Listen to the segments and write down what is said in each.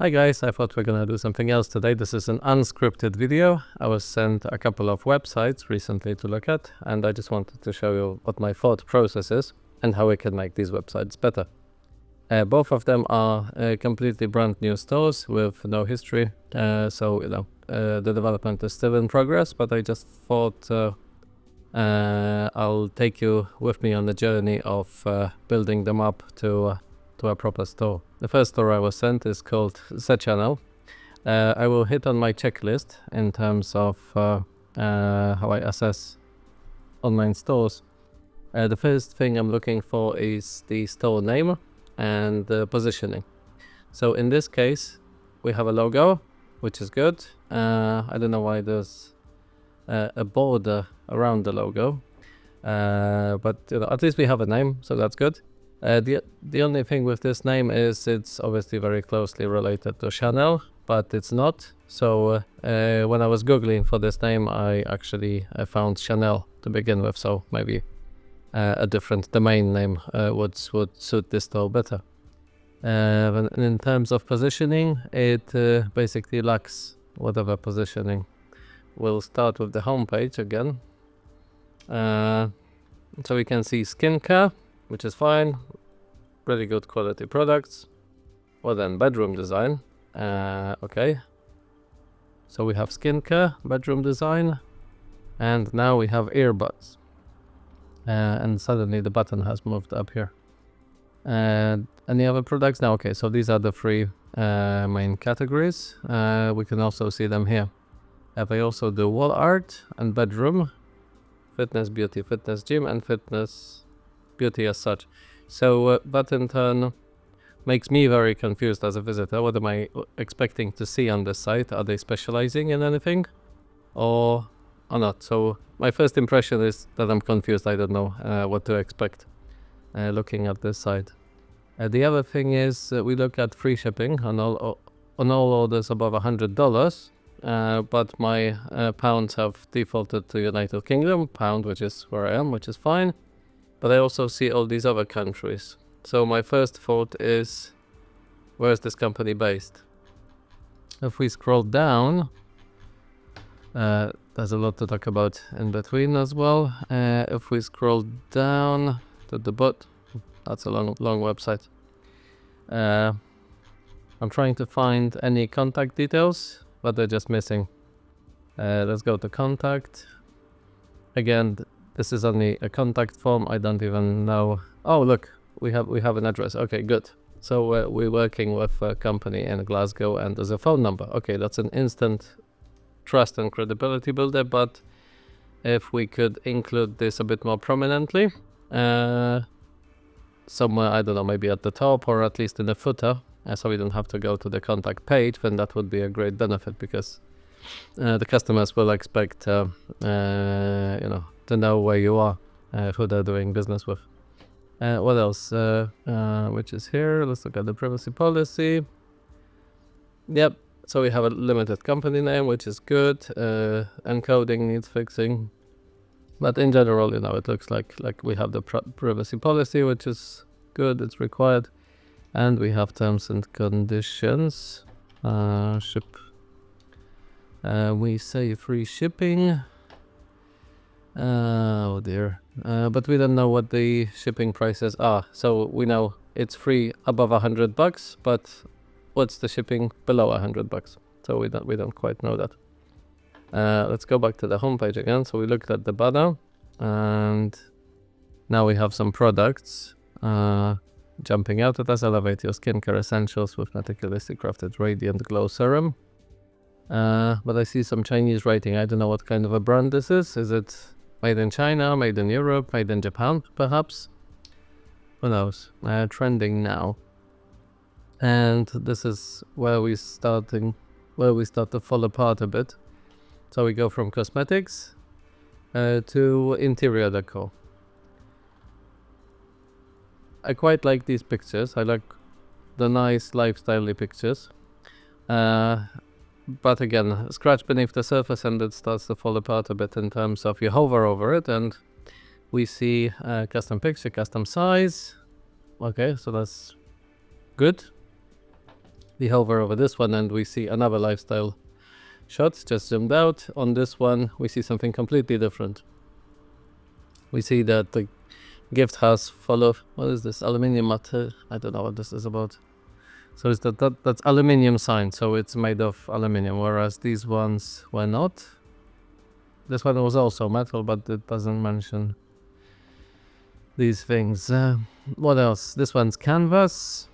Hi guys, I thought we're gonna do something else today. This is an unscripted video. I was sent a couple of websites recently to look at, and I just wanted to show you what my thought process is and how we can make these websites better. Both of them are completely brand new stores with no history, so the development is still in progress, but I just thought I'll take you with me on the journey of building them up to a proper store. The first store I was sent is called The Channel. I will hit on my checklist in terms of how I assess online stores. The first thing I'm looking for is the store name and the positioning. So in this case, we have a logo, which is good. I don't know why there's a border around the logo, but at least we have a name, so that's good. The only thing with this name is it's obviously very closely related to Chanel, but it's not. So when I was googling for this name, I actually found Chanel to begin with. So maybe a different domain name would suit this store better. And in terms of positioning, it basically lacks whatever positioning. We'll start with the homepage again. So we can see skincare, which is fine, pretty good quality products. Well then, bedroom design, okay. So we have skincare, bedroom design, and now we have earbuds. And suddenly the button has moved up here. Any other products? Now, okay, so these are the three main categories. We can also see them here. They also do wall art and bedroom, fitness, beauty, fitness, gym, and fitness, beauty as such. So that in turn makes me very confused as a visitor. What am I expecting to see on this site? Are they specializing in anything or not? So my first impression is that I'm confused. I don't know what to expect looking at this site. The other thing is we look at free shipping on all orders above $100. But my pounds have defaulted to United Kingdom, pound, which is where I am, which is fine. But I also see all these other countries. So my first thought is, where is this company based? If we scroll down, there's a lot to talk about in between as well. If we scroll down to the bottom, that's a long website. I'm trying to find any contact details, but they're just missing. Let's go to contact. Again, this is only a contact form. I don't even know. Oh, look, we have an address. Okay, good. So we're working with a company in Glasgow and there's a phone number. Okay, that's an instant trust and credibility builder. But if we could include this a bit more prominently, somewhere, I don't know, maybe at the top or at least in the footer, so we don't have to go to the contact page, then that would be a great benefit because the customers will expect to know where you are, who they're doing business with. What else? Which is here. Let's look at the privacy policy. Yep. So we have a limited company name, which is good. Encoding needs fixing, but in general, it looks like we have the privacy policy, which is good. It's required. And we have terms and conditions. We say free shipping. Oh dear. But we don't know what the shipping prices are. So we know it's free above $100, but what's the shipping below $100? So we don't quite know that. Let's go back to the homepage again. So we looked at the banner, and now we have some products. Jumping out at us, elevate your skincare essentials with meticulously crafted Radiant Glow Serum. But I see some Chinese writing. I don't know what kind of a brand this is. Is it made in China, made in Europe, made in Japan, perhaps? Who knows? Trending now. And this is where we start to fall apart a bit. So we go from cosmetics to interior decor. I quite like these pictures. I like the nice lifestyle-y pictures. But again, scratch beneath the surface and it starts to fall apart a bit in terms of you hover over it and we see custom picture, custom size. Okay, so that's good. We hover over this one and we see another lifestyle shot, just zoomed out. On this one, we see something completely different. We see that the gift has full of, what is this, aluminium material? I don't know what this is about. So it's that's aluminium sign, so it's made of aluminium, whereas these ones were not. This one was also metal, but it doesn't mention these things. What else? This one's canvas.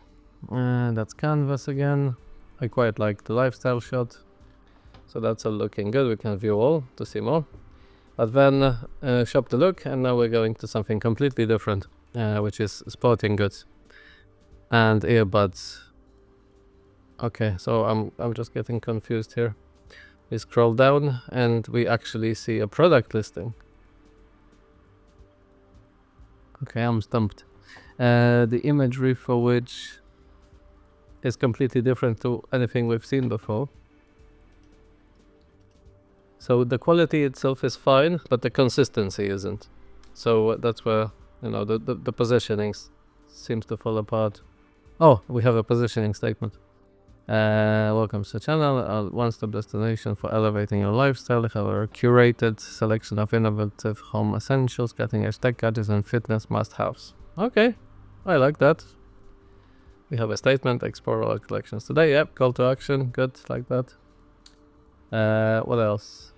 That's canvas again. I quite like the lifestyle shot. So that's all looking good. We can view all to see more. But then shop the look, and now we're going to something completely different, which is sporting goods and earbuds. Okay, so I'm just getting confused here. We scroll down and we actually see a product listing. Okay, I'm stumped. The imagery for which is completely different to anything we've seen before. So the quality itself is fine, but the consistency isn't. So that's where, the positioning seems to fall apart. Oh, we have a positioning statement. Welcome to the channel, a one-stop destination for elevating your lifestyle. We have a curated selection of innovative home essentials, cutting-edge tech gadgets, and fitness must-haves. Okay, I like that. We have a statement, explore all our collections today. Yep, call to action, good, like that. What else?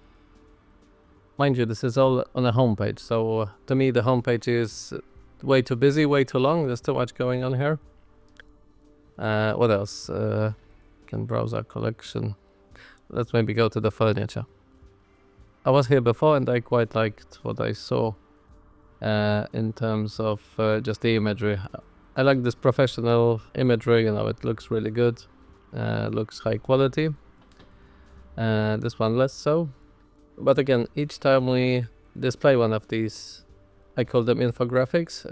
Mind you, this is all on a homepage, so to me the homepage is way too busy, way too long. There's too much going on here. What else? Can browse our collection. Let's maybe go to the furniture. I was here before and I quite liked what I saw in terms of just the imagery. I like this professional imagery, it looks really good. Looks high quality. This one less so. But again, each time we display one of these, I call them infographics,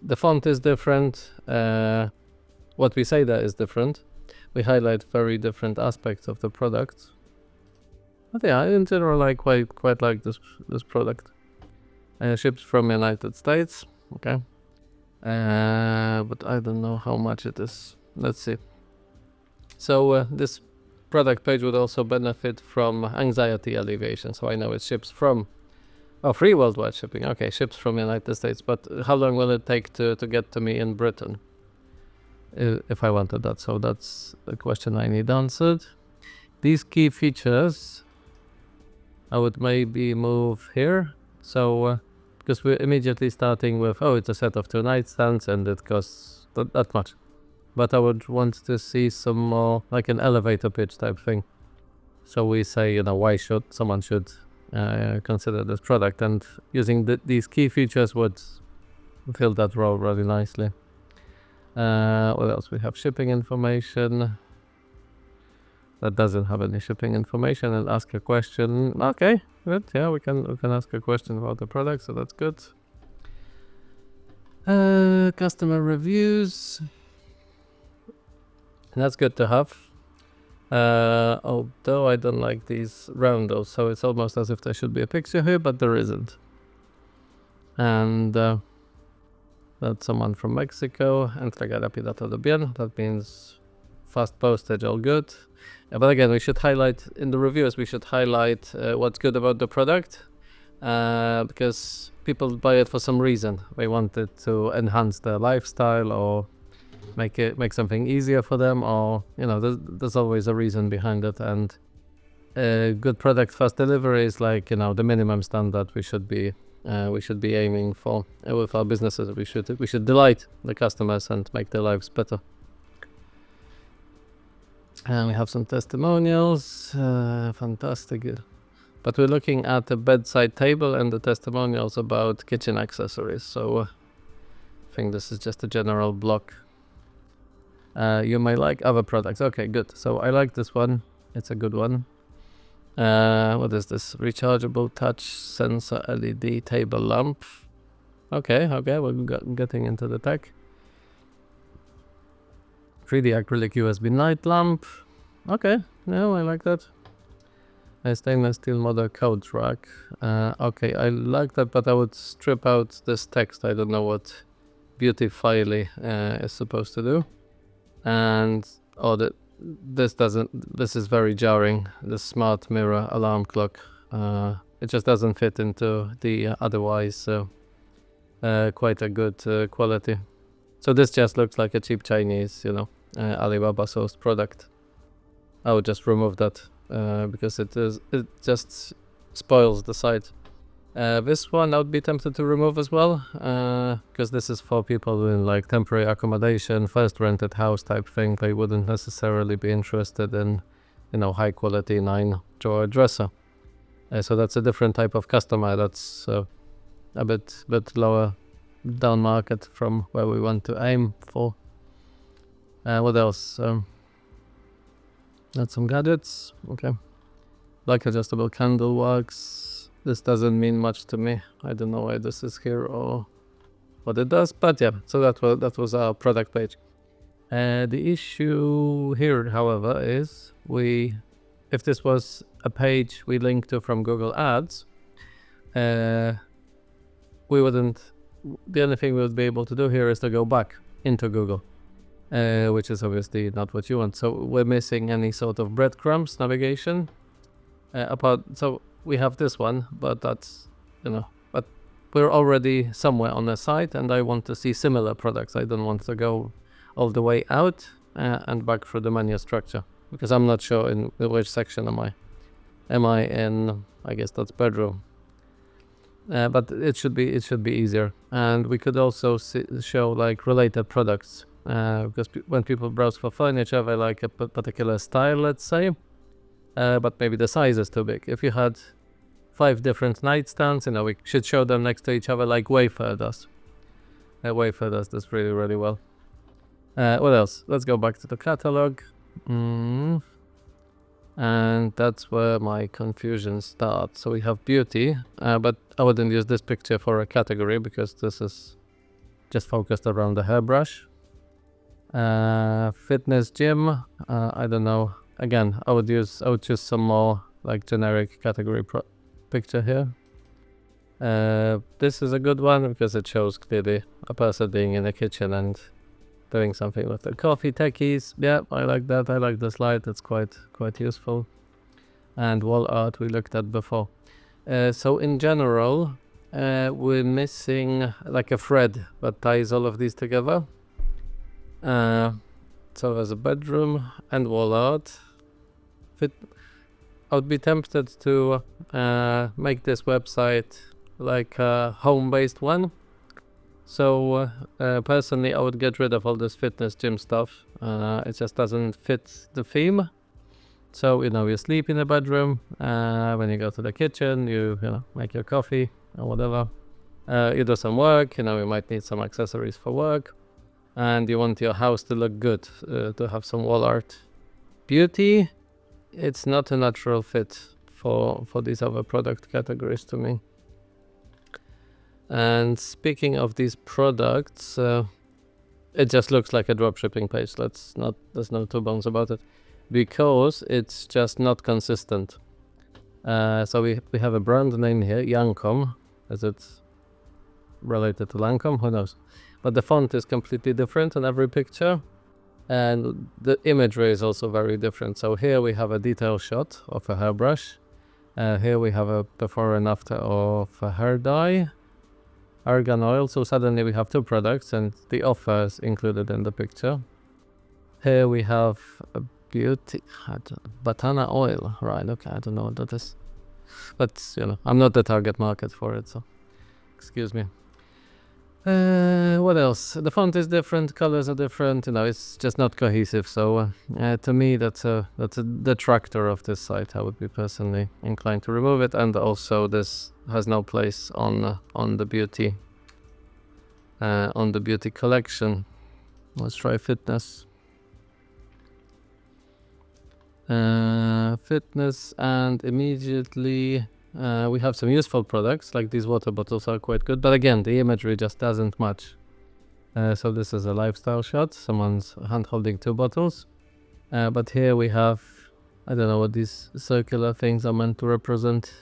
the font is different, what we say there is different. We highlight very different aspects of the product. But yeah, in general I quite like this product. Ships from United States, okay. But I don't know how much it is. Let's see. So this product page would also benefit from anxiety alleviation. So I know it ships from, free worldwide shipping. Okay, ships from United States. But how long will it take to get to me in Britain? If I wanted that. So that's the question I need answered. These key features, I would maybe move here. So because we're immediately starting with, it's a set of 2 nightstands and it costs that much. But I would want to see some more, like an elevator pitch type thing. So we say, why someone should consider this product, and using these key features would fill that role really nicely. What else? We have shipping information. That doesn't have any shipping information, and ask a question. Okay, good. Yeah, we can ask a question about the product, so that's good. Customer reviews. And that's good to have. Although I don't like these roundos, so it's almost as if there should be a picture here, but there isn't. And that's someone from Mexico. Entrega rápida todo bien. That means fast postage, all good. But again, we should highlight, in the reviews, we should highlight what's good about the product. Because people buy it for some reason. They want it to enhance their lifestyle or make something easier for them, or there's always a reason behind it. And good product fast delivery is like the minimum standard we should be aiming for with our businesses. We should delight the customers and make their lives better. And we have some testimonials. Fantastic. But we're looking at the bedside table and the testimonials about kitchen accessories. So I think this is just a general block. You may like other products. Okay, good. So I like this one. It's a good one. What is this? Rechargeable touch sensor LED table lamp. Okay, we're getting into the tech. 3D acrylic USB night lamp. Okay, yeah, I like that. A stainless steel model couch rack. Okay, I like that, but I would strip out this text. I don't know what beautifully is supposed to do. And Oh, this is very jarring. The smart mirror alarm clock. It just doesn't fit into the otherwise quite a good quality. So this just looks like a cheap Chinese, Alibaba sourced product. I would just remove that because it just spoils the site. This one I would be tempted to remove as well, because this is for people in like temporary accommodation, first rented house type thing. They wouldn't necessarily be interested in, high quality 9-drawer dresser. So that's a different type of customer. That's a bit lower down market from where we want to aim for. What else? Got some gadgets. Okay. Black adjustable candle works. This doesn't mean much to me. I don't know why this is here or what it does, but yeah, so that was our product page. The issue here, however, is if this was a page we linked to from Google Ads, we wouldn't. The only thing we would be able to do here is to go back into Google, which is obviously not what you want. So we're missing any sort of breadcrumbs navigation. So we have this one, but that's, but we're already somewhere on the site and I want to see similar products. I don't want to go all the way out and back through the menu structure because I'm not sure in which section am I. Am I in, I guess that's bedroom. But it should be easier. And we could also show like related products because when people browse for furniture, they like a particular style, let's say. But maybe the size is too big. If you had 5 different nightstands, we should show them next to each other like Wayfair does. Wayfair does this really, really well. What else? Let's go back to the catalog. And that's where my confusion starts. So we have beauty, but I wouldn't use this picture for a category because this is just focused around the hairbrush. Fitness gym, I don't know. Again, I would choose some more like generic category picture here. This is a good one because it shows clearly a person being in the kitchen and doing something with the coffee techies. Yeah, I like that. I like the slide. It's quite useful. And wall art we looked at before. So in general, we're missing like a thread that ties all of these together. So there's a bedroom and wall art. I would be tempted to make this website like a home-based one. So personally, I would get rid of all this fitness gym stuff. It just doesn't fit the theme. So you sleep in the bedroom. When you go to the kitchen, you make your coffee or whatever. You do some work. You might need some accessories for work. And you want your house to look good, to have some wall art. Beauty, it's not a natural fit for these other product categories to me. And speaking of these products, it just looks like a dropshipping page. There's no two bones about it, because it's just not consistent. So we have a brand name here, Lancome. Is it related to Lancome? Who knows? But the font is completely different on every picture. And the imagery is also very different. So here we have a detail shot of a hairbrush. Here we have a before and after of a hair dye, argan oil. So suddenly we have 2 products and the offer is included in the picture. Here we have a beauty, batana oil. Right, okay, I don't know what that is. But, I'm not the target market for it, so excuse me. What else? The font is different, colors are different, it's just not cohesive. So to me, that's a detractor of this site. I would be personally inclined to remove it, and also this has no place on the beauty collection. Let's try fitness. Fitness, and immediately. We have some useful products, like these water bottles are quite good, but again, the imagery just doesn't match. So this is a lifestyle shot, someone's hand holding 2 bottles. But here we have, I don't know what these circular things are meant to represent.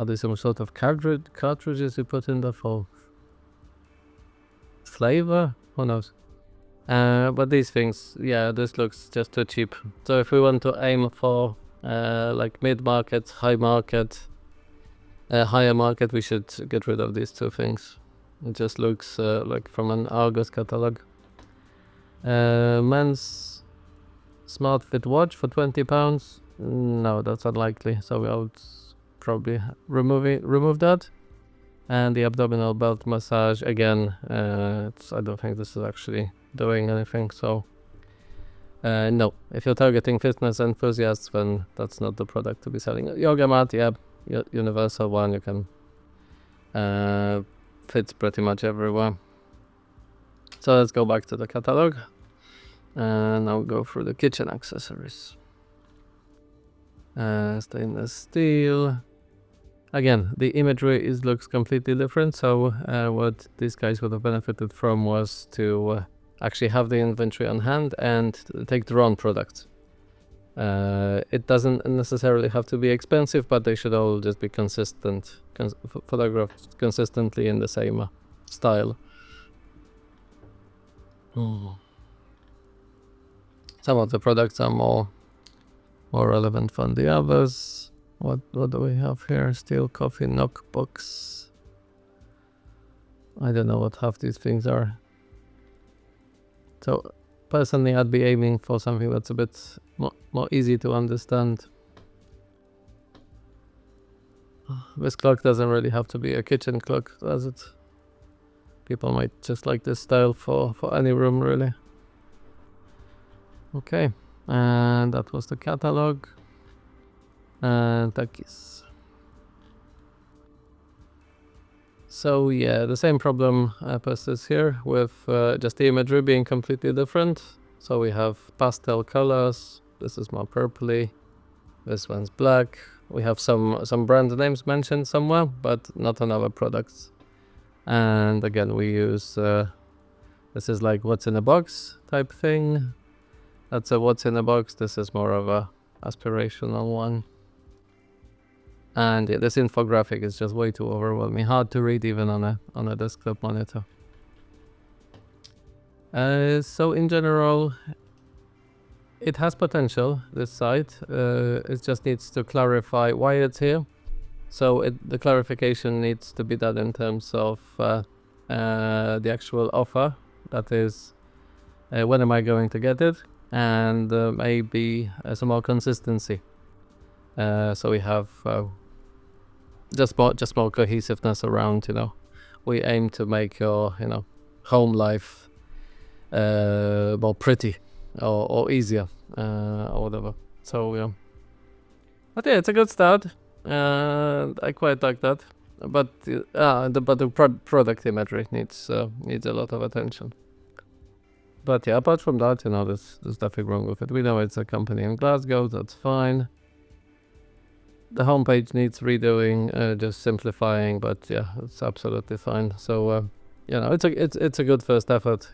Are they some sort of cartridges you put in there for flavor? Who knows? But these things, yeah, this looks just too cheap. So if we want to aim for like mid-market, high market, higher market, we should get rid of these two things. It just looks like from an Argos catalog. Men's smart fit watch for £20. No, that's unlikely. So I would probably remove that. And the abdominal belt massage again. I don't think this is actually doing anything. So no, if you're targeting fitness enthusiasts, then that's not the product to be selling. Yoga mat, yeah, universal one. You can fits pretty much everywhere. So let's go back to the catalog. And I'll go through the kitchen accessories. Stainless steel. Again, the imagery looks completely different. So what these guys would have benefited from was to actually have the inventory on hand and take their own products. It doesn't necessarily have to be expensive, but they should all just be consistent, photographed consistently in the same style. Some of the products are more relevant than the others. What do we have here? Steel coffee knockbox. I don't know what half these things are. So personally, I'd be aiming for something that's a bit more easy to understand. This clock doesn't really have to be a kitchen clock, does it? People might just like this style for any room, really. Okay, and that was the catalog. And takis. So yeah, the same problem persists here with just the imagery being completely different. So we have pastel colors. This is more purpley. This one's black. We have some brand names mentioned somewhere, but not on our products. And again, we use this is like what's in a box type thing. That's a what's in a box. This is more of a aspirational one. And yeah, this infographic is just way too overwhelming, hard to read even on a desktop monitor. So in general, it has potential, this site. It just needs to clarify why it's here. So the clarification needs to be done in terms of the actual offer. That is, when am I going to get it? And maybe some more consistency. So we have just more cohesiveness around, we aim to make your, home life more pretty or easier or whatever. So yeah, but yeah, it's a good start. I quite like that, but the product imagery needs a lot of attention. But yeah, apart from that, there's nothing wrong with it. We know it's a company in Glasgow, that's fine. The homepage needs redoing, just simplifying, but yeah, it's absolutely fine. So it's a good first effort.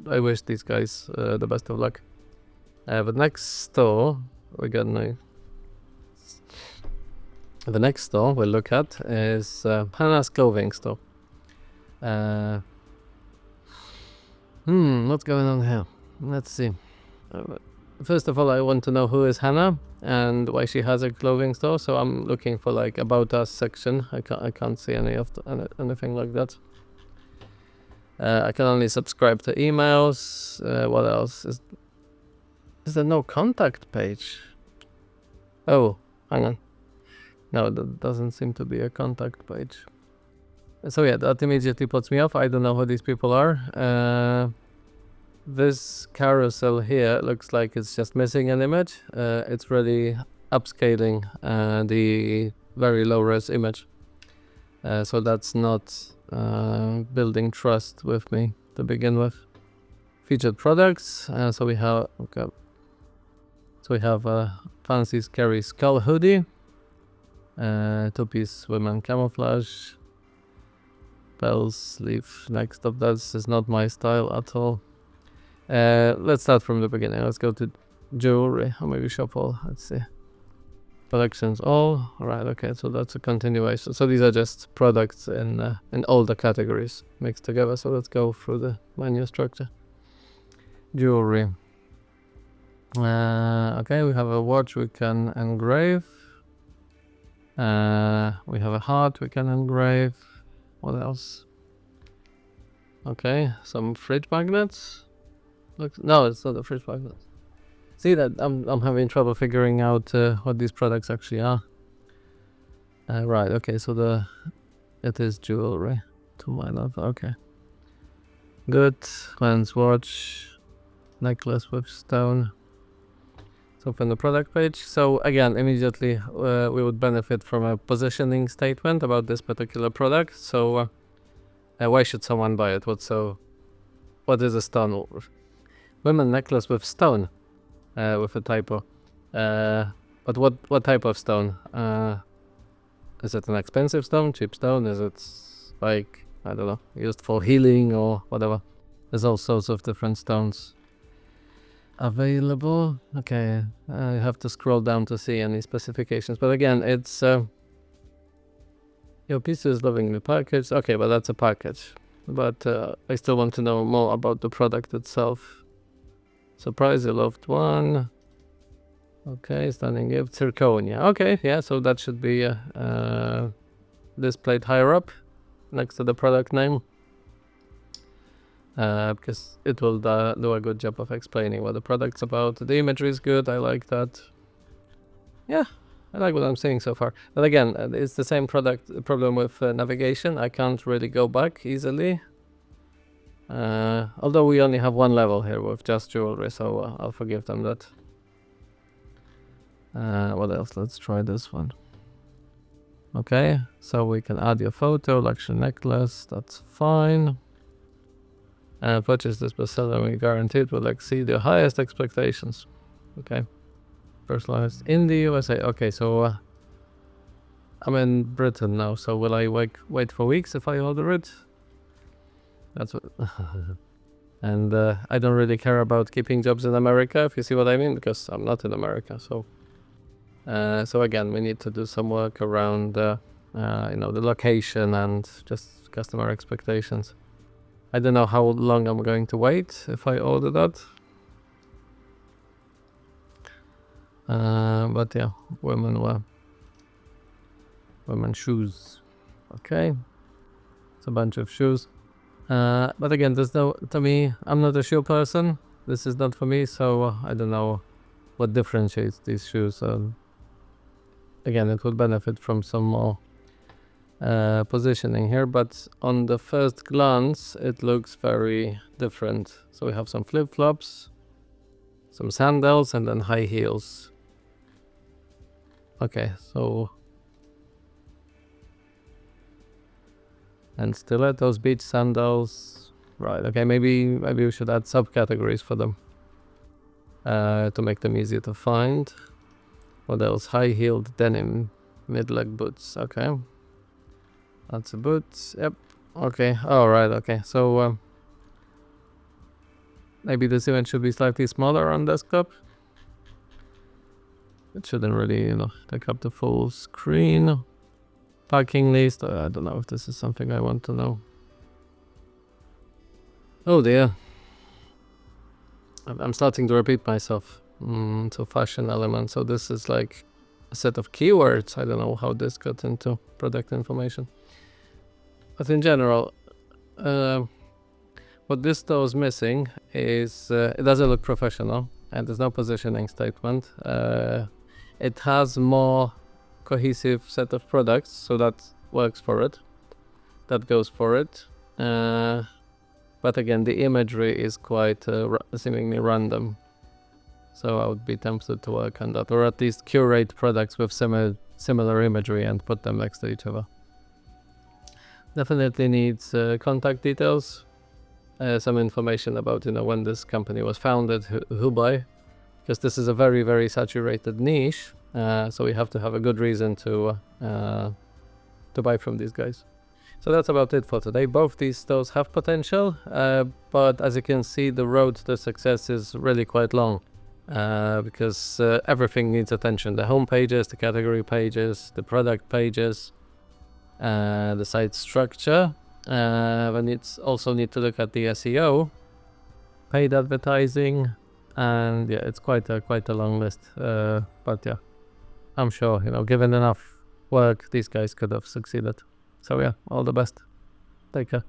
I wish these guys the best of luck. The next store the next store we'll look at is Hannah's clothing store. What's going on here? Let's see. First of all, I want to know who is Hannah and why she has a clothing store. So I'm looking for like about us section. I can't see anything like that. I can only subscribe to emails. What else is there? No contact page. Oh, hang on. No, that doesn't seem to be a contact page. So yeah, that immediately puts me off. I don't know who these people are. This carousel here looks like it's just missing an image. It's really upscaling the very low res image. So that's not building trust with me to begin with. Featured products. So we have a fancy scary skull hoodie. Two-piece women camouflage. Bell sleeve. Next up, this is not my style at all. Let's start from the beginning. Let's go to jewelry, or maybe shop all. Let's see. Collections all. Alright, okay, so that's a continuation. So these are just products in all the categories mixed together. So let's go through the menu structure. Jewelry. Okay, we have a watch we can engrave. We have a heart we can engrave. What else? Okay, some fridge magnets. Look, no, it's not a fridge magnet. See that I'm having trouble figuring out what these products actually are. Right. Okay. So it is jewelry. To my love. Okay. Good. Lens watch. Necklace with stone. So open the product page. So again, immediately we would benefit from a positioning statement about this particular product. So why should someone buy it? What is a stone? Women necklace with stone, with a typo. But what type of stone? Is it an expensive stone, cheap stone? Is it like, I don't know, used for healing or whatever? There's all sorts of different stones available. Okay, I have to scroll down to see any specifications. But again, it's your piece is lovingly packaged. Okay, but that's a package. But I still want to know more about the product itself. Surprise your loved one. Okay, stunning gift, zirconia. Okay, yeah, so that should be displayed higher up next to the product name. Because it will do a good job of explaining what the product's about. The imagery is good, I like that. Yeah, I like what I'm seeing so far. But again, it's the same problem with navigation. I can't really go back easily. Although we only have one level here with just jewelry, so I'll forgive them that. What else? Let's try this one. Okay, so we can add your photo, luxury necklace, that's fine. Purchase this bestseller, we guarantee it will exceed your highest expectations. Okay, personalized in the USA. Okay, so I'm in Britain now, so will I wait for weeks if I order it? That's what. And I don't really care about keeping jobs in America, if you see what I mean, because I'm not in America. So again, we need to do some work around the location and just customer expectations. I don't know how long I'm going to wait if I order that. But yeah, women shoes. Okay, it's a bunch of shoes. But again, to me, I'm not a shoe person. This is not for me, so I don't know what differentiates these shoes. Again, it would benefit from some more positioning here, but on the first glance, it looks very different. So we have some flip-flops, some sandals, and then high heels. Okay, so... and stilettos, beach sandals. Right, okay, maybe we should add subcategories for them to make them easier to find. What else? High-heeled denim, mid-leg boots. Okay, that's a boot. Yep. Okay. All right. Okay. So maybe this event should be slightly smaller on desktop. It shouldn't really, take up the full screen. Packing list. I don't know if this is something I want to know. Oh dear. I'm starting to repeat myself. So fashion element. So this is like a set of keywords. I don't know how this got into product information. But in general, what this store is missing is it doesn't look professional and there's no positioning statement. It has more cohesive set of products, so that works for it. That goes for it. But again, the imagery is quite seemingly random. So I would be tempted to work on that, or at least curate products with similar imagery and put them next to each other. Definitely needs contact details, some information about when this company was founded, who by, because this is a very, very saturated niche. So we have to have a good reason to buy from these guys. So that's about it for today. Both these stores have potential, but as you can see, the road to success is really quite long. Because everything needs attention. The home pages, the category pages, the product pages, the site structure. We also need to look at the SEO paid advertising, and yeah, it's quite a long list. But yeah, I'm sure, given enough work, these guys could have succeeded. So yeah, all the best. Take care.